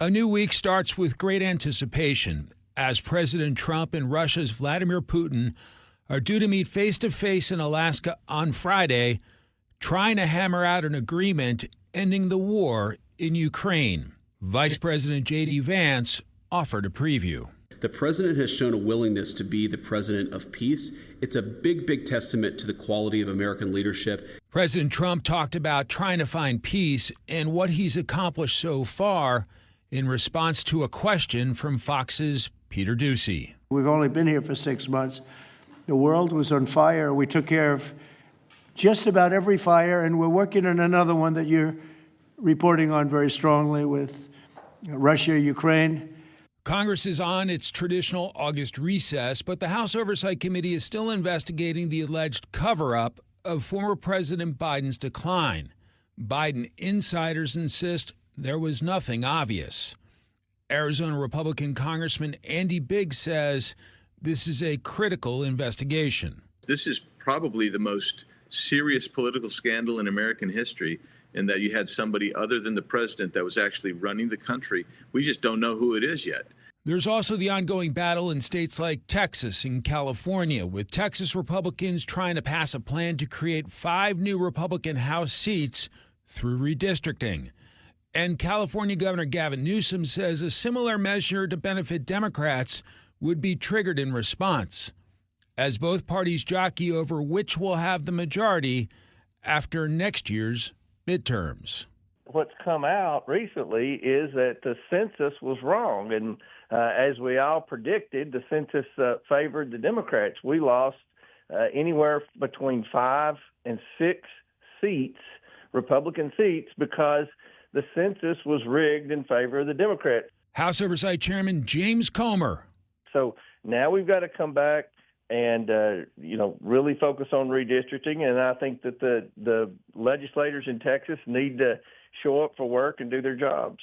A new week starts with great anticipation as President Trump and Russia's Vladimir Putin are due to meet face-to-face in Alaska on Friday, trying to hammer out an agreement ending the war in Ukraine. Vice President J.D. Vance offered a preview. The president has shown a willingness to be the president of peace. It's a big, big testament to the quality of American leadership. President Trump talked about trying to find peace and what he's accomplished so far in response to a question from Fox's Peter Doocy. We've only been here for 6 months. The world was on fire. We took care of just about every fire, and we're working on another one that you're reporting on very strongly with Russia, Ukraine. Congress is on its traditional August recess, but the House Oversight Committee is still investigating the alleged cover-up of former President Biden's decline. Biden insiders insist there was nothing obvious. Arizona Republican Congressman Andy Biggs says this is a critical investigation. This is probably the most serious political scandal in American history, in that you had somebody other than the president that was actually running the country. We just don't know who it is yet. There's also the ongoing battle in states like Texas and California, with Texas Republicans trying to pass a plan to create 5 new Republican House seats through redistricting. And California Governor Gavin Newsom says a similar measure to benefit Democrats would be triggered in response, as both parties jockey over which will have the majority after next year's midterms. What's come out recently is that the census was wrong. And as we all predicted, the census favored the Democrats. We lost anywhere between 5 and 6 seats, Republican seats, because the census was rigged in favor of the Democrats. House Oversight Chairman James Comer. So now we've got to come back and, really focus on redistricting. And I think that the legislators in Texas need to show up for work and do their jobs.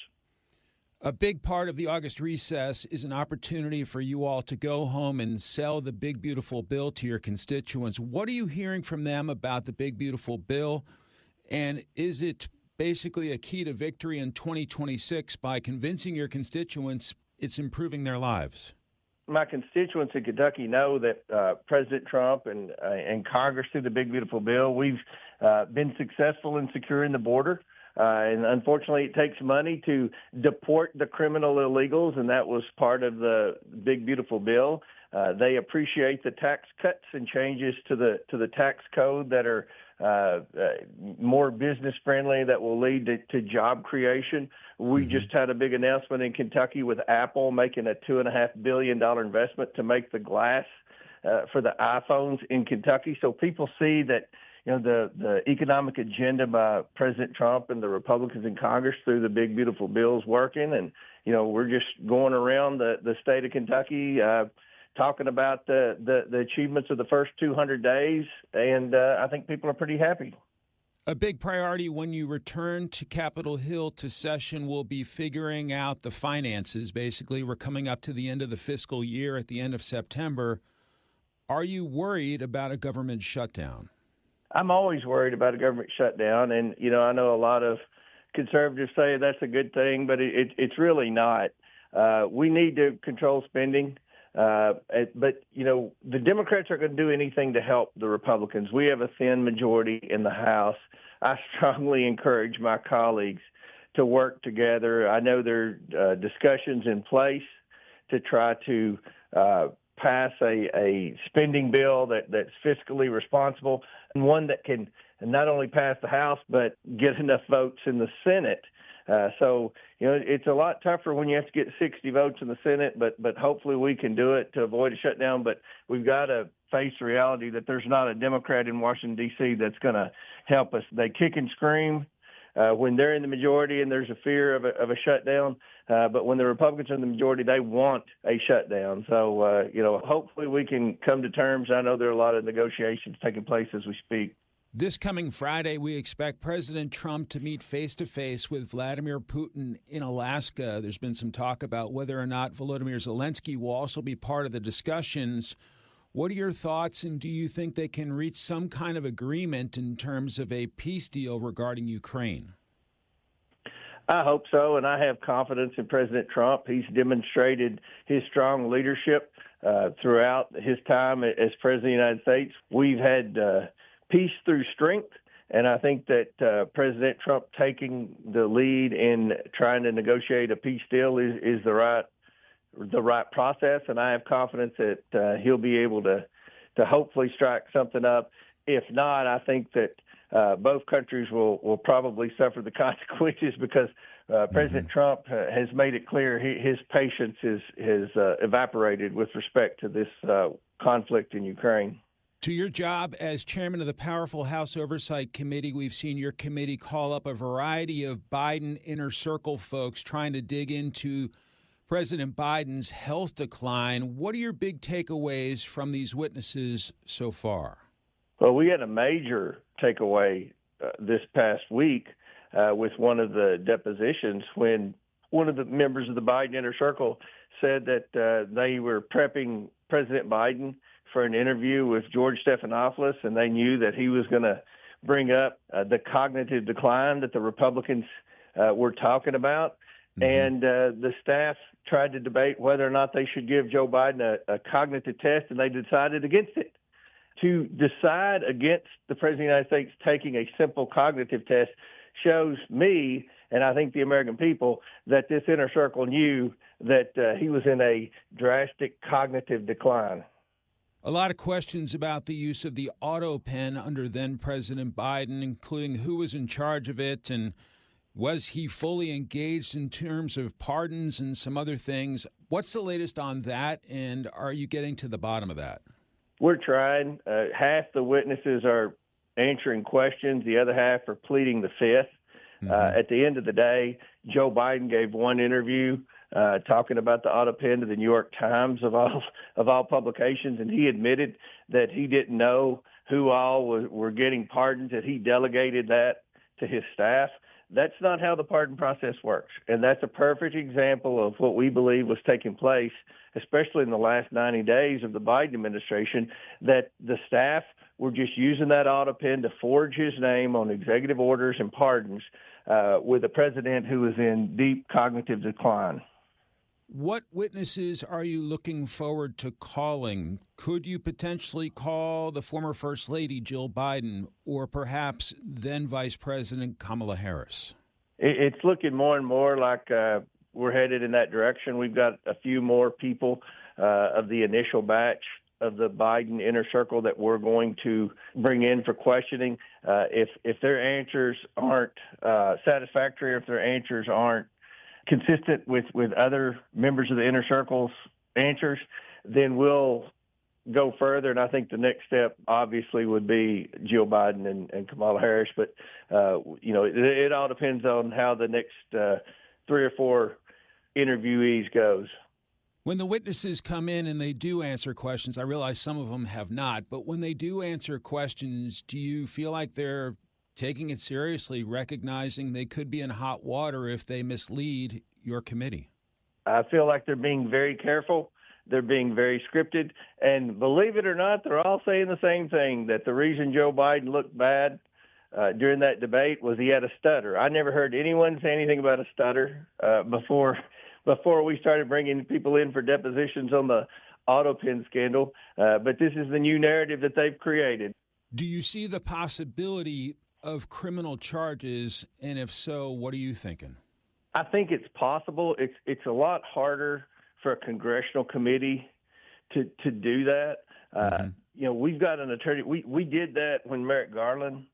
A big part of the August recess is an opportunity for you all to go home and sell the big, beautiful bill to your constituents. What are you hearing from them about the big, beautiful bill? And is it basically a key to victory in 2026 by convincing your constituents it's improving their lives? My constituents in Kentucky know that President Trump and Congress through the big, beautiful bill, we've been successful in securing the border. And unfortunately, it takes money to deport the criminal illegals, and that was part of the big, beautiful bill. They appreciate the tax cuts and changes to the tax code that are more business friendly, that will lead to job creation. We just had a big announcement in Kentucky with Apple making a $2.5 billion investment to make the glass for the iPhones in Kentucky. So people see that the economic agenda by President Trump and the Republicans in Congress through the big, beautiful bills working. And, we're just going around the state of Kentucky talking about the achievements of the first 200 days. And I think people are pretty happy. A big priority when you return to Capitol Hill to session will be figuring out the finances. Basically, we're coming up to the end of the fiscal year at the end of September. Are you worried about a government shutdown? I'm always worried about a government shutdown. And, I know a lot of conservatives say that's a good thing, but it's really not. We need to control spending. But, the Democrats are going to do anything to help the Republicans. We have a thin majority in the House. I strongly encourage my colleagues to work together. I know there are discussions in place to try to pass a spending bill that's fiscally responsible, and one that can not only pass the House but get enough votes in the Senate. So it's a lot tougher when you have to get 60 votes in the Senate, but hopefully we can do it to avoid a shutdown. But we've got to face the reality that there's not a Democrat in Washington, D.C. that's going to help us. They kick and scream when they're in the majority and there's a fear of a shutdown. But when the Republicans are in the majority, they want a shutdown. So, hopefully we can come to terms. I know there are a lot of negotiations taking place as we speak. This coming Friday, we expect President Trump to meet face-to-face with Vladimir Putin in Alaska. There's been some talk about whether or not Volodymyr Zelensky will also be part of the discussions. What are your thoughts, and do you think they can reach some kind of agreement in terms of a peace deal regarding Ukraine? I hope so, and I have confidence in President Trump. He's demonstrated his strong leadership throughout his time as President of the United States. We've had peace through strength, and I think that President Trump taking the lead in trying to negotiate a peace deal is the right process, and I have confidence that he'll be able to hopefully strike something up. If not, I think that both countries will probably suffer the consequences because President Trump has made it clear his patience has evaporated with respect to this conflict in Ukraine. To your job as chairman of the powerful House Oversight Committee, we've seen your committee call up a variety of Biden inner circle folks trying to dig into President Biden's health decline. What are your big takeaways from these witnesses so far? Well, we had a major takeaway this past week with one of the depositions when one of the members of the Biden inner circle said that they were prepping President Biden for an interview with George Stephanopoulos, and they knew that he was going to bring up the cognitive decline that the Republicans were talking about. And the staff tried to debate whether or not they should give Joe Biden a cognitive test, and they decided against it. To decide against the President of the United States taking a simple cognitive test shows me, and I think the American people, that this inner circle knew that he was in a drastic cognitive decline. A lot of questions about the use of the Autopen under then-President Biden, including who was in charge of it and was he fully engaged in terms of pardons and some other things. What's the latest on that, and are you getting to the bottom of that? We're trying. Half the witnesses are answering questions. The other half are pleading the fifth. At the end of the day, Joe Biden gave one interview talking about the Autopen to the New York Times of all publications, and he admitted that he didn't know who all were getting pardons, that he delegated that to his staff. That's not how the pardon process works, and that's a perfect example of what we believe was taking place, especially in the last 90 days of the Biden administration, that the staff were just using that Autopen to forge his name on executive orders and pardons with a president who is in deep cognitive decline. What witnesses are you looking forward to calling? Could you potentially call the former First Lady, Jill Biden, or perhaps then Vice President Kamala Harris? It's looking more and more like we're headed in that direction. We've got a few more people of the initial batch of the Biden inner circle that we're going to bring in for questioning. If their answers aren't satisfactory, or if their answers aren't consistent with other members of the inner circle's answers, then we'll go further. And I think the next step obviously would be Jill Biden and Kamala Harris. But, it all depends on how the next 3 or 4 interviewees goes. When the witnesses come in and they do answer questions, I realize some of them have not, but when they do answer questions, do you feel like they're taking it seriously, recognizing they could be in hot water if they mislead your committee? I feel like they're being very careful. They're being very scripted. And believe it or not, they're all saying the same thing, that the reason Joe Biden looked bad during that debate was he had a stutter. I never heard anyone say anything about a stutter before we started bringing people in for depositions on the Autopen scandal. But this is the new narrative that they've created. Do you see the possibility of criminal charges? And if so, what are you thinking? I think it's possible. It's a lot harder for a congressional committee to do that. We've got an attorney. We did that when Merrick Garland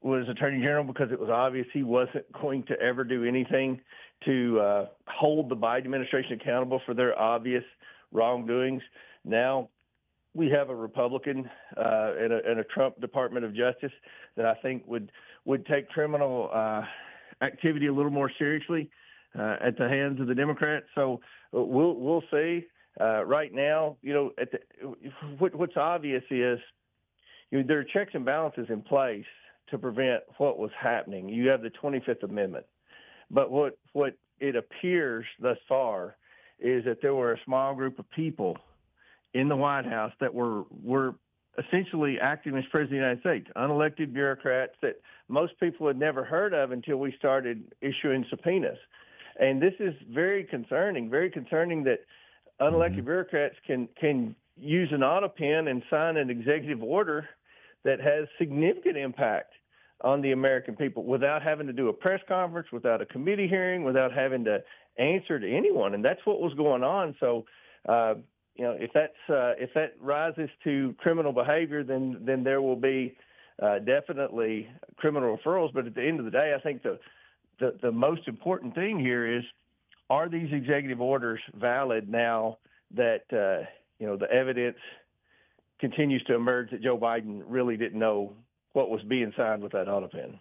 was Attorney General because it was obvious he wasn't going to ever do anything to hold the Biden administration accountable for their obvious wrongdoings. Now we have a Republican and a Trump Department of Justice that I think would take criminal activity a little more seriously at the hands of the Democrats. So we'll see. Right now, what's obvious is there are checks and balances in place to prevent what was happening. You have the 25th Amendment. But what it appears thus far is that there were a small group of people in the White House that were essentially acting as president of the United States, unelected bureaucrats that most people had never heard of until we started issuing subpoenas. And this is very concerning that unelected bureaucrats can use an Autopen and sign an executive order that has significant impact on the American people without having to do a press conference, without a committee hearing, without having to answer to anyone. And that's what was going on. So, if that rises to criminal behavior, then there will be definitely criminal referrals. But at the end of the day, I think the most important thing here is, are these executive orders valid now that the evidence continues to emerge that Joe Biden really didn't know what was being signed with that Autopen?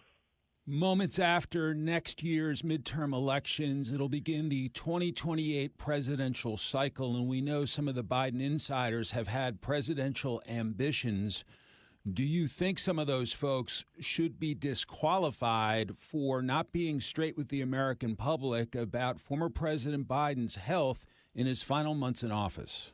Moments after next year's midterm elections, it'll begin the 2028 presidential cycle, and we know some of the Biden insiders have had presidential ambitions. Do you think some of those folks should be disqualified for not being straight with the American public about former President Biden's health in his final months in office?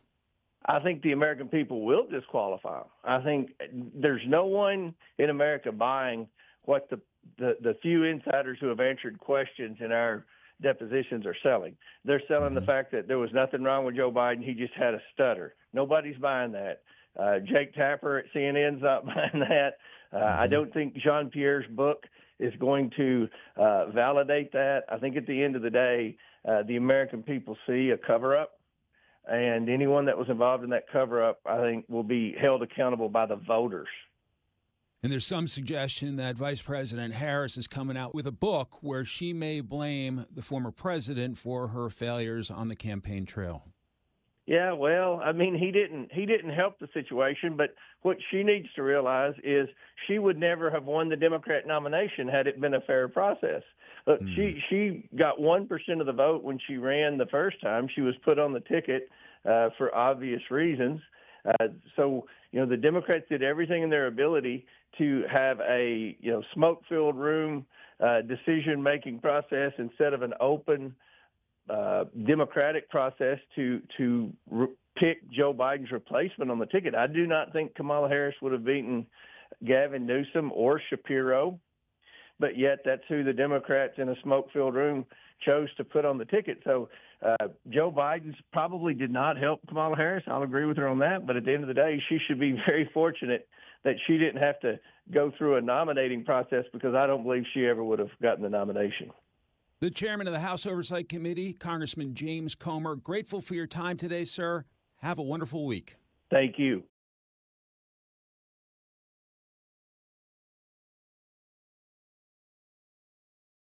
I think the American people will disqualify him. I think there's no one in America buying what the few insiders who have answered questions in our depositions are selling. They're selling the fact that there was nothing wrong with Joe Biden. He just had a stutter. Nobody's buying that. Jake Tapper at CNN's not buying that. I don't think Jean-Pierre's book is going to validate that. I think at the end of the day, the American people see a cover-up, and anyone that was involved in that cover-up, I think, will be held accountable by the voters. And there's some suggestion that Vice President Harris is coming out with a book where she may blame the former president for her failures on the campaign trail. Yeah, well, I mean, he didn't help the situation, but what she needs to realize is she would never have won the Democrat nomination had it been a fair process. Look, she got 1% of the vote when she ran the first time. She was put on the ticket for obvious reasons. So, the Democrats did everything in their ability to have a, smoke-filled room decision-making process instead of an open democratic process to pick Joe Biden's replacement on the ticket. I do not think Kamala Harris would have beaten Gavin Newsom or Shapiro, but yet that's who the Democrats in a smoke-filled room chose to put on the ticket. So Joe Biden's probably did not help Kamala Harris. I'll agree with her on that. But at the end of the day, she should be very fortunate that she didn't have to go through a nominating process, because I don't believe she ever would have gotten the nomination. The chairman of the House Oversight Committee, Congressman James Comer, grateful for your time today, sir. Have a wonderful week. Thank you.